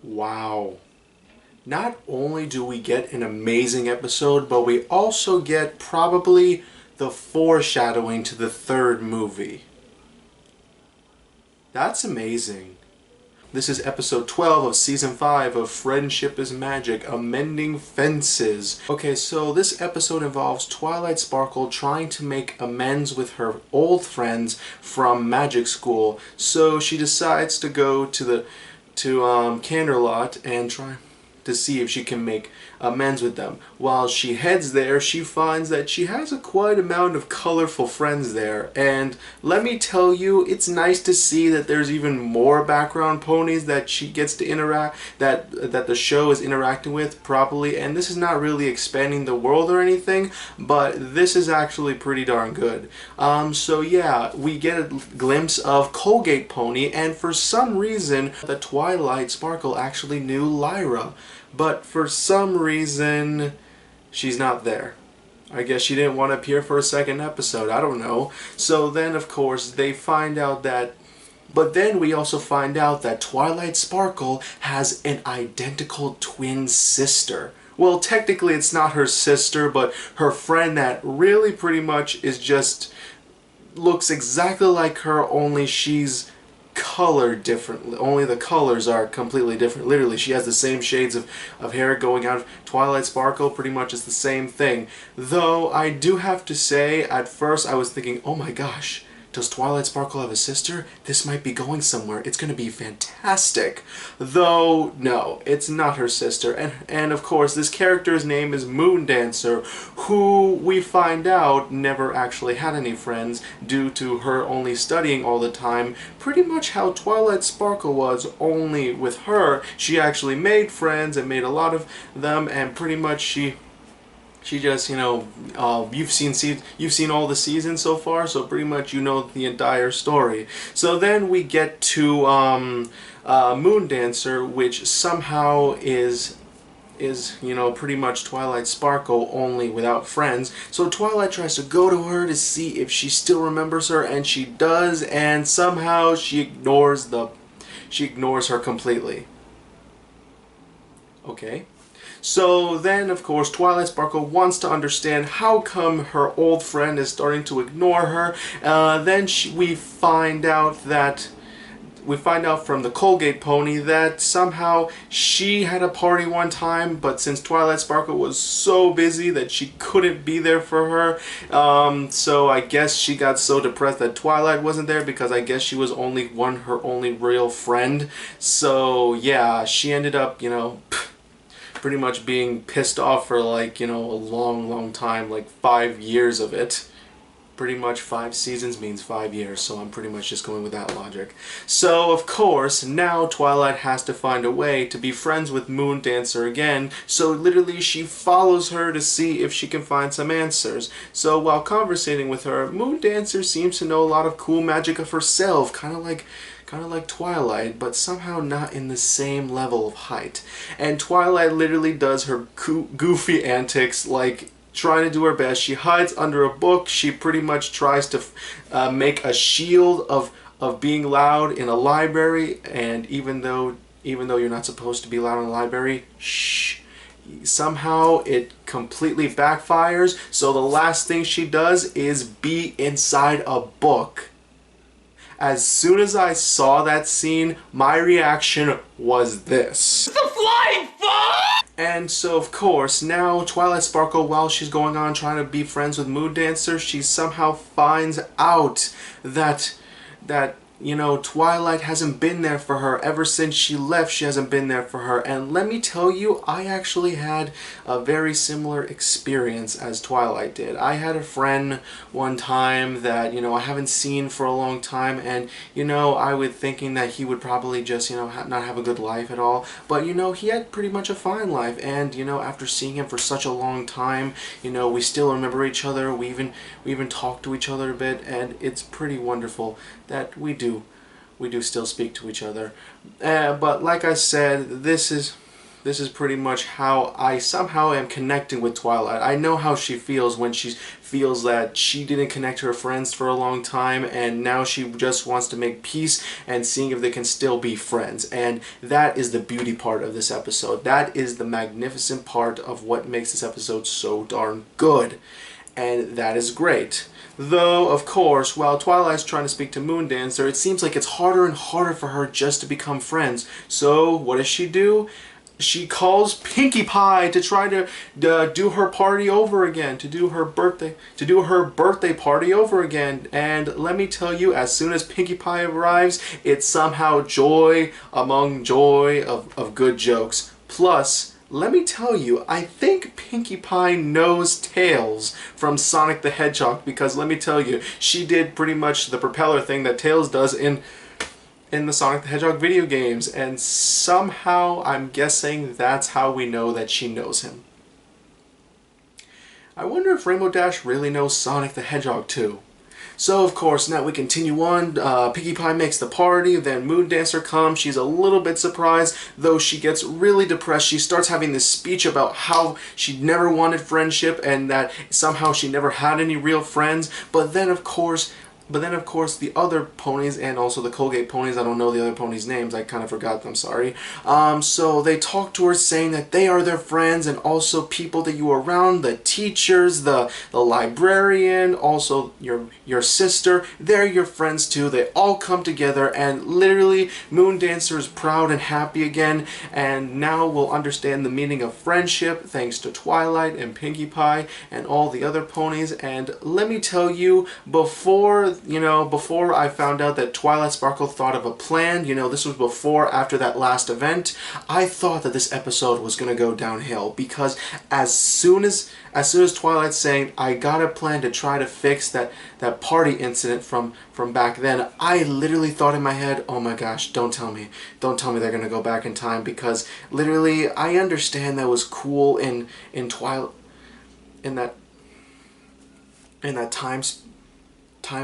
Wow. Not only do we get an amazing episode, but we also get probably the foreshadowing to the third movie. That's amazing. This is episode 12 of season 5 of Friendship is Magic, Amending Fences. Okay, so this episode involves Twilight Sparkle trying to make amends with her old friends from magic school. So she decides to go to Canterlot and try to see if she can make amends with them. While she heads there, she finds that she has a quite amount of colorful friends there, and let me tell you, it's nice to see that there's even more background ponies that she gets to interact, that the show is interacting with properly. And this is not really expanding the world or anything, but this is actually pretty darn good. So yeah, we get a glimpse of Colgate Pony, and for some reason the Twilight Sparkle actually knew Lyra. But for some reason, she's not there. I guess she didn't want to appear for a second episode. I don't know. So then, of course, they find out that... But then we also find out that Twilight Sparkle has an identical twin sister. Well, technically it's not her sister, but her friend that really pretty much is just... looks exactly like her, only she's colored differently. Only the colors are completely different. Literally, she has the same shades of hair going out of Twilight Sparkle. Pretty much it's the same thing. Though I do have to say, at first I was thinking, oh my gosh, does Twilight Sparkle have a sister? This might be going somewhere. It's going to be fantastic. Though, no, it's not her sister. And of course, this character's name is Moon Dancer, who we find out never actually had any friends due to her only studying all the time. Pretty much how Twilight Sparkle was, only with her, she actually made friends and made a lot of them, and pretty much she just, you know, you've seen all the seasons so far, so pretty much you know the entire story. So then we get to Moon Dancer, which somehow is you know, pretty much Twilight Sparkle, only without friends. So Twilight tries to go to her to see if she still remembers her, and she does, and somehow she ignores her completely. Okay. So then, of course, Twilight Sparkle wants to understand how come her old friend is starting to ignore her. Then we find out from the Colgate Pony that somehow she had a party one time, but since Twilight Sparkle was so busy that she couldn't be there for her, so I guess she got so depressed that Twilight wasn't there, because I guess she was her only real friend. So yeah, she ended up, you know, pretty much being pissed off for, like, you know, a long time, like 5 years of it. Pretty much 5 seasons means 5 years, so I'm pretty much just going with that logic. So, of course, now Twilight has to find a way to be friends with Moon Dancer again, so literally she follows her to see if she can find some answers. So while conversating with her, Moon Dancer seems to know a lot of cool magic of herself, kind of like Twilight, but somehow not in the same level of height. And Twilight literally does her goofy antics, like trying to do her best. She hides under a book. She pretty much tries to make a shield of being loud in a library, and even though you're not supposed to be loud in a library, shh. Somehow it completely backfires, so the last thing she does is be inside a book. As soon as I saw that scene, my reaction was this. The flying fuck! And so, of course, now Twilight Sparkle, while she's going on trying to be friends with Moon Dancer, she somehow finds out that you know, Twilight hasn't been there for her. Ever since she left, she hasn't been there for her. And let me tell you, I actually had a very similar experience as Twilight did. I had a friend one time that, you know, I haven't seen for a long time, and, you know, I was thinking that he would probably just, you know, not have a good life at all. But, you know, he had pretty much a fine life, and, you know, after seeing him for such a long time, you know, we still remember each other. We even talk to each other a bit, and it's pretty wonderful that we do still speak to each other. But like I said, this is this is pretty much how I somehow am connecting with Twilight. I know how she feels when she feels that she didn't connect to her friends for a long time, and now she just wants to make peace and seeing if they can still be friends. And that is the beauty part of this episode. That is the magnificent part of what makes this episode so darn good. And that is great. Though, of course, while Twilight's trying to speak to Moondancer, it seems like it's harder and harder for her just to become friends. So, what does she do? She calls Pinkie Pie to try to do her party over again, to do her birthday party over again. And let me tell you, as soon as Pinkie Pie arrives, it's somehow joy among joy of good jokes. Plus, let me tell you, I think Pinkie Pie knows Tails from Sonic the Hedgehog, because let me tell you, she did pretty much the propeller thing that Tails does in the Sonic the Hedgehog video games, and somehow I'm guessing that's how we know that she knows him. I wonder if Rainbow Dash really knows Sonic the Hedgehog too. So, of course, now we continue on. Pinkie Pie makes the party, then Moondancer comes. She's a little bit surprised, though she gets really depressed. She starts having this speech about how she never wanted friendship and that somehow she never had any real friends. But then, of course, the other ponies and also the Colgate ponies, I don't know the other ponies' names, I kind of forgot them, sorry. So they talk to her saying that they are their friends and also people that you are around, the teachers, the librarian, also your sister, they're your friends too. They all come together and literally Moondancer is proud and happy again, and now we'll understand the meaning of friendship thanks to Twilight and Pinkie Pie and all the other ponies. And let me tell you, before I found out that Twilight Sparkle thought of a plan, this was after that last event, I thought that this episode was going to go downhill, because as soon as Twilight's saying, I got a plan to try to fix that party incident from back then, I literally thought in my head, oh my gosh, don't tell me they're going to go back in time, because literally, I understand that was cool in Twilight, in that time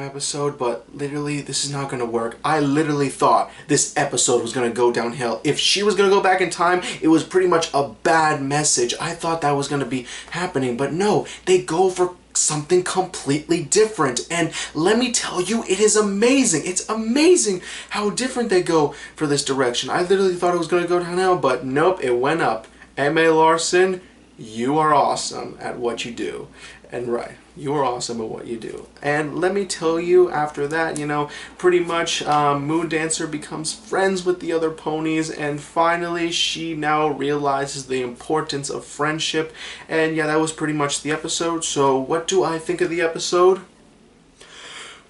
episode, but literally this is not going to work. I literally thought this episode was going to go downhill. If she was going to go back in time, it was pretty much a bad message. I thought that was going to be happening, but no, they go for something completely different, and let me tell you, it is amazing. It's amazing how different they go for this direction. I literally thought it was going to go downhill, but nope, it went up. M.A. Larson, you are awesome at what you do. And right, you are awesome at what you do. And let me tell you, after that, pretty much Moondancer becomes friends with the other ponies, and finally she now realizes the importance of friendship. And yeah, that was pretty much the episode. So what do I think of the episode?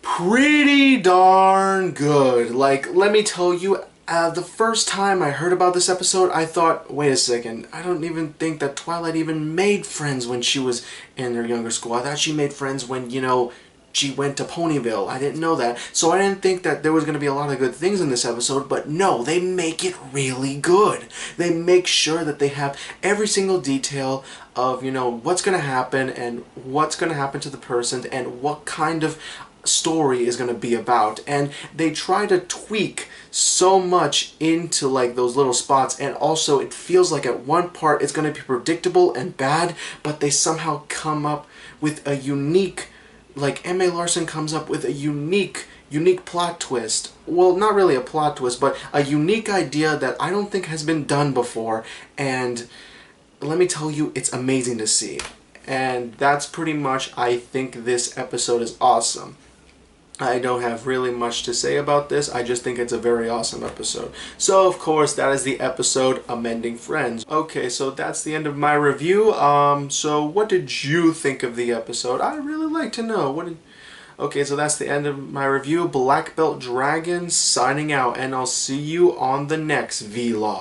Pretty darn good. Like, let me tell you, the first time I heard about this episode, I thought, wait a second, I don't even think that Twilight even made friends when she was in her younger school. I thought she made friends when, she went to Ponyville. I didn't know that. So I didn't think that there was going to be a lot of good things in this episode, but no, they make it really good. They make sure that they have every single detail of, what's going to happen and what's going to happen to the person and what kind of story is going to be about, and they try to tweak so much into like those little spots, and also it feels like at one part it's going to be predictable and bad, but they somehow come up with a unique, like M.A. Larson comes up with a unique plot twist. Well, not really a plot twist, but a unique idea that I don't think has been done before, and let me tell you, it's amazing to see. And that's pretty much, I think this episode is awesome. I don't have really much to say about this. I just think it's a very awesome episode. So, of course, that is the episode Amending Friends. Okay, so that's the end of my review. So what did you think of the episode? I'd really like to know. Okay, so that's the end of my review. Black Belt Dragon signing out, and I'll see you on the next vlog.